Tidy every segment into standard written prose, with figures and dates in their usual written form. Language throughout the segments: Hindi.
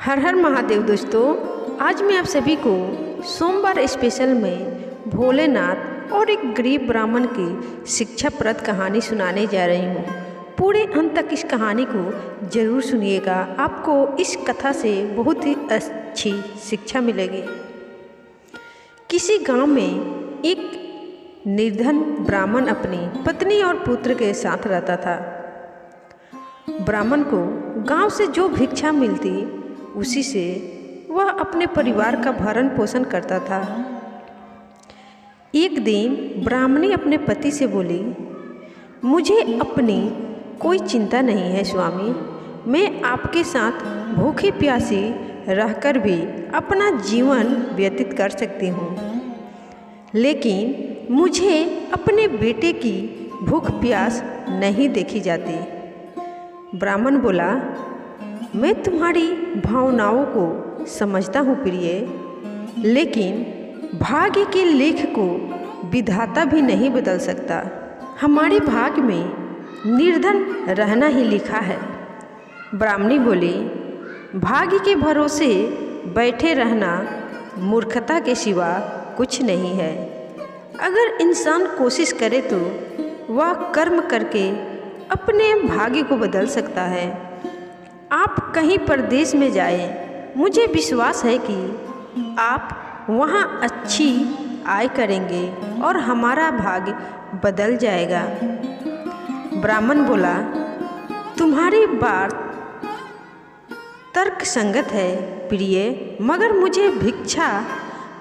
हर हर महादेव दोस्तों, आज मैं आप सभी को सोमवार स्पेशल में भोलेनाथ और एक गरीब ब्राह्मण की शिक्षाप्रद कहानी सुनाने जा रही हूँ। पूरे अंत तक इस कहानी को जरूर सुनिएगा, आपको इस कथा से बहुत ही अच्छी शिक्षा मिलेगी। किसी गांव में एक निर्धन ब्राह्मण अपनी पत्नी और पुत्र के साथ रहता था। ब्राह्मण को गांव से जो भिक्षा मिलती उसी से वह अपने परिवार का भरण पोषण करता था। एक दिन ब्राह्मणी अपने पति से बोली, मुझे अपनी कोई चिंता नहीं है स्वामी, मैं आपके साथ भूखी प्यासी रहकर भी अपना जीवन व्यतीत कर सकती हूँ, लेकिन मुझे अपने बेटे की भूख प्यास नहीं देखी जाती। ब्राह्मण बोला, मैं तुम्हारी भावनाओं को समझता हूँ प्रिय, लेकिन भाग्य के लेख को विधाता भी नहीं बदल सकता। हमारे भाग्य में निर्धन रहना ही लिखा है। ब्राह्मणी बोली, भाग्य के भरोसे बैठे रहना मूर्खता के सिवा कुछ नहीं है। अगर इंसान कोशिश करे तो वह कर्म करके अपने भाग्य को बदल सकता है। आप कहीं परदेश में जाएं, मुझे विश्वास है कि आप वहाँ अच्छी आय करेंगे और हमारा भाग्य बदल जाएगा। ब्राह्मण बोला, तुम्हारी बात तर्क संगत है प्रिय, मगर मुझे भिक्षा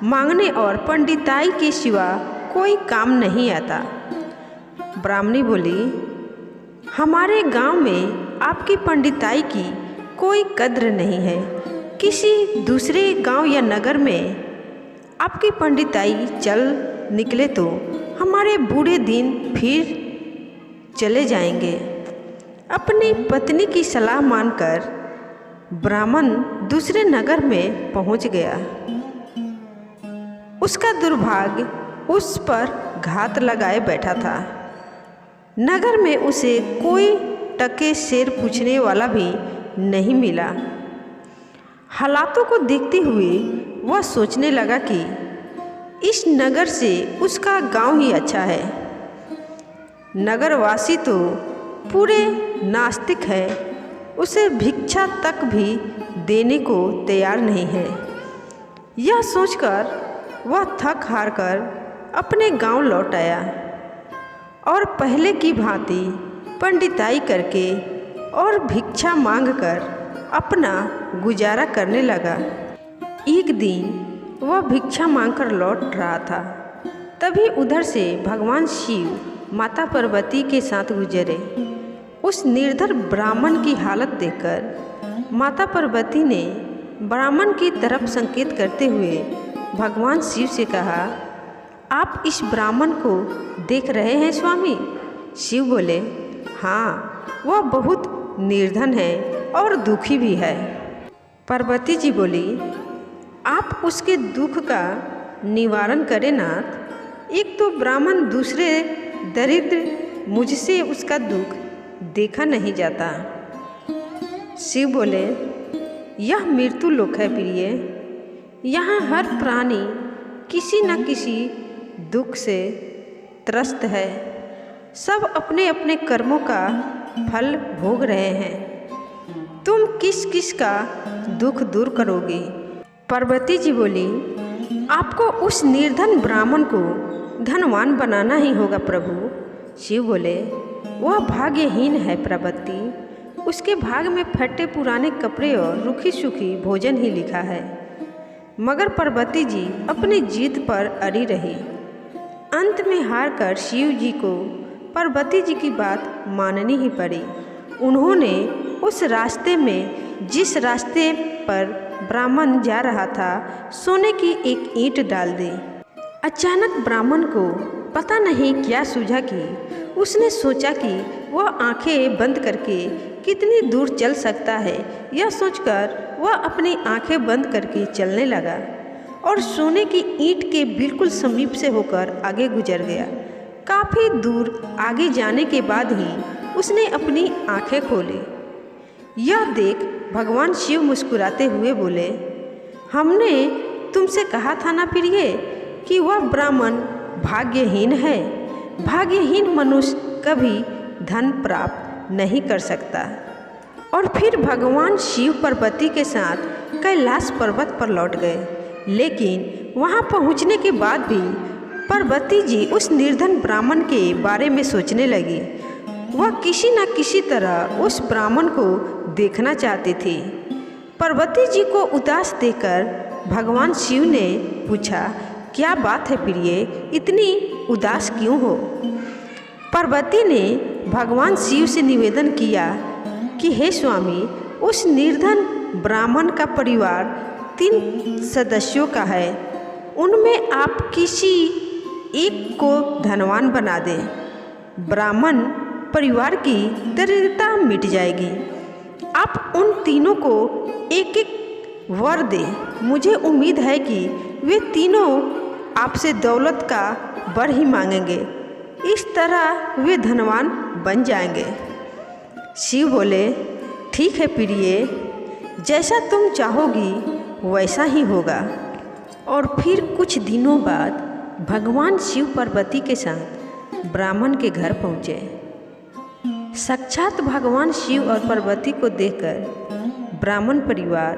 मांगने और पंडिताई के सिवा कोई काम नहीं आता। ब्राह्मणी बोली, हमारे गांव में आपकी पंडिताई की कोई कद्र नहीं है। किसी दूसरे गांव या नगर में आपकी पंडिताई चल निकले तो हमारे बूढ़े दिन फिर चले जाएंगे। अपनी पत्नी की सलाह मानकर ब्राह्मण दूसरे नगर में पहुंच गया। उसका दुर्भाग्य उस पर घात लगाए बैठा था। नगर में उसे कोई टके शेर पूछने वाला भी नहीं मिला। हालातों को देखते हुए वह सोचने लगा कि इस नगर से उसका गांव ही अच्छा है। नगरवासी तो पूरे नास्तिक है, उसे भिक्षा तक भी देने को तैयार नहीं है। यह सोचकर वह थक हार कर अपने गांव लौट आया और पहले की भांति पंडिताई करके और भिक्षा मांगकर अपना गुजारा करने लगा। एक दिन वह भिक्षा मांगकर लौट रहा था, तभी उधर से भगवान शिव माता पार्वती के साथ गुजरे। उस निर्धन ब्राह्मण की हालत देखकर माता पार्वती ने ब्राह्मण की तरफ संकेत करते हुए भगवान शिव से कहा, आप इस ब्राह्मण को देख रहे हैं स्वामी? शिव बोले, हाँ, वह बहुत निर्धन है और दुखी भी है। पार्वती जी बोली, आप उसके दुख का निवारण करें नाथ। एक तो ब्राह्मण, दूसरे दरिद्र, मुझसे उसका दुख देखा नहीं जाता। शिव बोले, यह मृत्यु लोक है प्रिय, यहाँ हर प्राणी किसी न किसी दुख से त्रस्त है। सब अपने अपने कर्मों का फल भोग रहे हैं। तुम किस किस का दुख दूर करोगे? पार्वती जी बोली, आपको उस निर्धन ब्राह्मण को धनवान बनाना ही होगा प्रभु। शिव बोले, वह भाग्यहीन है पार्वती, उसके भाग में फटे पुराने कपड़े और रूखी सूखी भोजन ही लिखा है। मगर पार्वती जी अपनी जीत पर अड़ी रही। अंत में हार कर शिव जी को पार्वती जी की बात माननी ही पड़ी। उन्होंने उस रास्ते में, जिस रास्ते पर ब्राह्मण जा रहा था, सोने की एक ईंट डाल दी। अचानक ब्राह्मण को पता नहीं क्या सूझा कि उसने सोचा कि वह आंखें बंद करके कितनी दूर चल सकता है। यह सोचकर वह अपनी आंखें बंद करके चलने लगा और सोने की ईंट के बिल्कुल समीप से होकर आगे गुजर गया। काफ़ी दूर आगे जाने के बाद ही उसने अपनी आंखें खोली। यह देख भगवान शिव मुस्कुराते हुए बोले, हमने तुमसे कहा था ना प्रिय कि वह ब्राह्मण भाग्यहीन है। भाग्यहीन मनुष्य कभी धन प्राप्त नहीं कर सकता। और फिर भगवान शिव पार्वती के साथ कैलाश पर्वत पर लौट गए। लेकिन वहाँ पहुँचने के बाद भी पार्वती जी उस निर्धन ब्राह्मण के बारे में सोचने लगी। वह किसी न किसी तरह उस ब्राह्मण को देखना चाहती थी। पार्वती जी को उदास देखकर भगवान शिव ने पूछा, क्या बात है प्रिय, इतनी उदास क्यों हो? पार्वती ने भगवान शिव से निवेदन किया कि हे स्वामी, उस निर्धन ब्राह्मण का परिवार 3 सदस्यों का है। उनमें आप किसी एक को धनवान बना दें। ब्राह्मण परिवार की दरिद्रता मिट जाएगी। आप उन तीनों को एक एक वर दें। मुझे उम्मीद है कि वे तीनों आपसे दौलत का वर ही मांगेंगे। इस तरह वे धनवान बन जाएंगे। शिव बोले, ठीक है प्रिय, जैसा तुम चाहोगी वैसा ही होगा। और फिर कुछ दिनों बाद भगवान शिव पार्वती के साथ ब्राह्मण के घर पहुँचे। साक्षात भगवान शिव और पार्वती को देखकर ब्राह्मण परिवार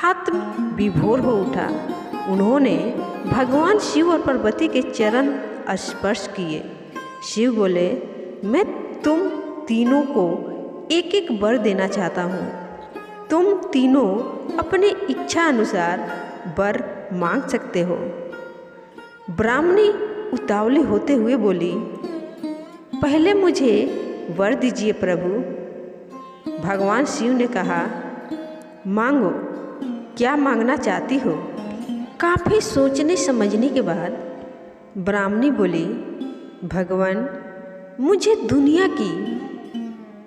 आत्म विभोर हो उठा। उन्होंने भगवान शिव और पार्वती के चरण स्पर्श किए। शिव बोले, मैं तुम तीनों को एक एक वर देना चाहता हूँ। तुम तीनों अपनी इच्छा अनुसार वर मांग सकते हो। ब्राह्मणी उतावली होते हुए बोली, पहले मुझे वर दीजिए प्रभु। भगवान शिव ने कहा, मांगो, क्या मांगना चाहती हो? काफ़ी सोचने समझने के बाद ब्राह्मणी बोली, भगवान, मुझे दुनिया की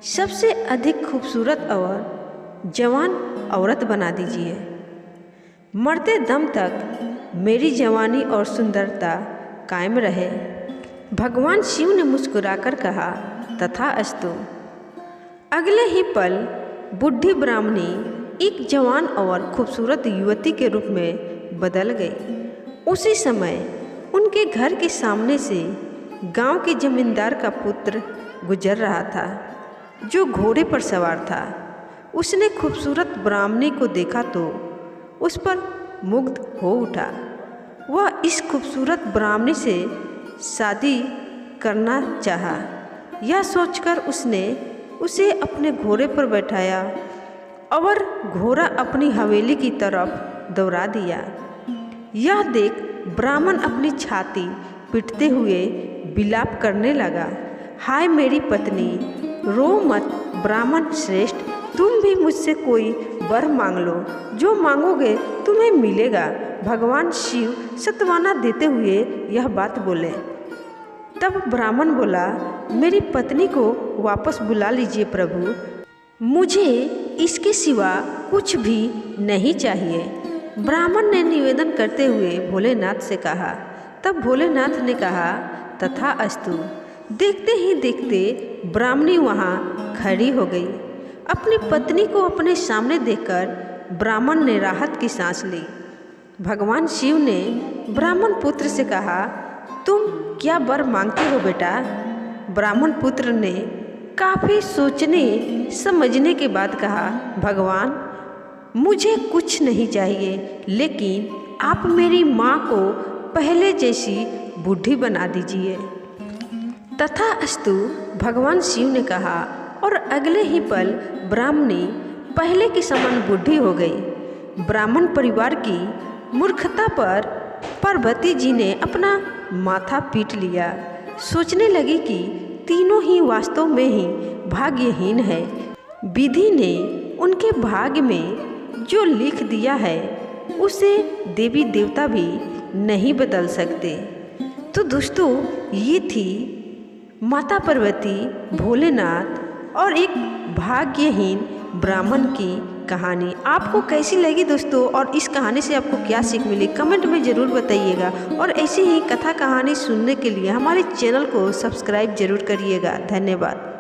सबसे अधिक खूबसूरत और जवान औरत बना दीजिए। मरते दम तक मेरी जवानी और सुंदरता कायम रहे। भगवान शिव ने मुस्कुराकर कहा, तथास्तु। अगले ही पल बूढ़ी ब्राह्मणी एक जवान और खूबसूरत युवती के रूप में बदल गई। उसी समय उनके घर के सामने से गांव के जमींदार का पुत्र गुजर रहा था, जो घोड़े पर सवार था। उसने खूबसूरत ब्राह्मणी को देखा तो उस पर मुग्ध हो उठा। वह इस खूबसूरत ब्राह्मणी से शादी करना चाहा। यह सोचकर उसने उसे अपने घोड़े पर बैठाया और घोड़ा अपनी हवेली की तरफ दौड़ा दिया। यह देख ब्राह्मण अपनी छाती पीटते हुए विलाप करने लगा, हाय मेरी पत्नी, रो मत ब्राह्मण श्रेष्ठ, तुम भी मुझसे कोई वर मांग लो, जो मांगोगे तुम्हें मिलेगा। भगवान शिव सत्वाना देते हुए यह बात बोले। तब ब्राह्मण बोला, मेरी पत्नी को वापस बुला लीजिए प्रभु, मुझे इसके सिवा कुछ भी नहीं चाहिए। ब्राह्मण ने निवेदन करते हुए भोलेनाथ से कहा। तब भोलेनाथ ने कहा, तथास्तु। देखते ही देखते ब्राह्मणी वहाँ खड़ी हो गई। अपनी पत्नी को अपने सामने देखकर ब्राह्मण ने राहत की सांस ली। भगवान शिव ने ब्राह्मण पुत्र से कहा, तुम क्या वर मांगते हो बेटा? ब्राह्मण पुत्र ने काफ़ी सोचने समझने के बाद कहा, भगवान, मुझे कुछ नहीं चाहिए, लेकिन आप मेरी माँ को पहले जैसी बूढ़ी बना दीजिए। तथास्तु। भगवान शिव ने कहा और अगले ही पल ब्राह्मणी पहले की समान बूढ़ी हो गई। ब्राह्मण परिवार की मूर्खता पर पार्वती जी ने अपना माथा पीट लिया। सोचने लगी कि तीनों ही वास्तव में ही भाग्यहीन है। विधि ने उनके भाग्य में जो लिख दिया है उसे देवी देवता भी नहीं बदल सकते। तो दोस्तों, ये थी माता पार्वती, भोलेनाथ और एक भाग्यहीन ब्राह्मण की कहानी। आपको कैसी लगी दोस्तों, और इस कहानी से आपको क्या सीख मिली, कमेंट में ज़रूर बताइएगा। और ऐसी ही कथा कहानी सुनने के लिए हमारे चैनल को सब्सक्राइब जरूर करिएगा। धन्यवाद।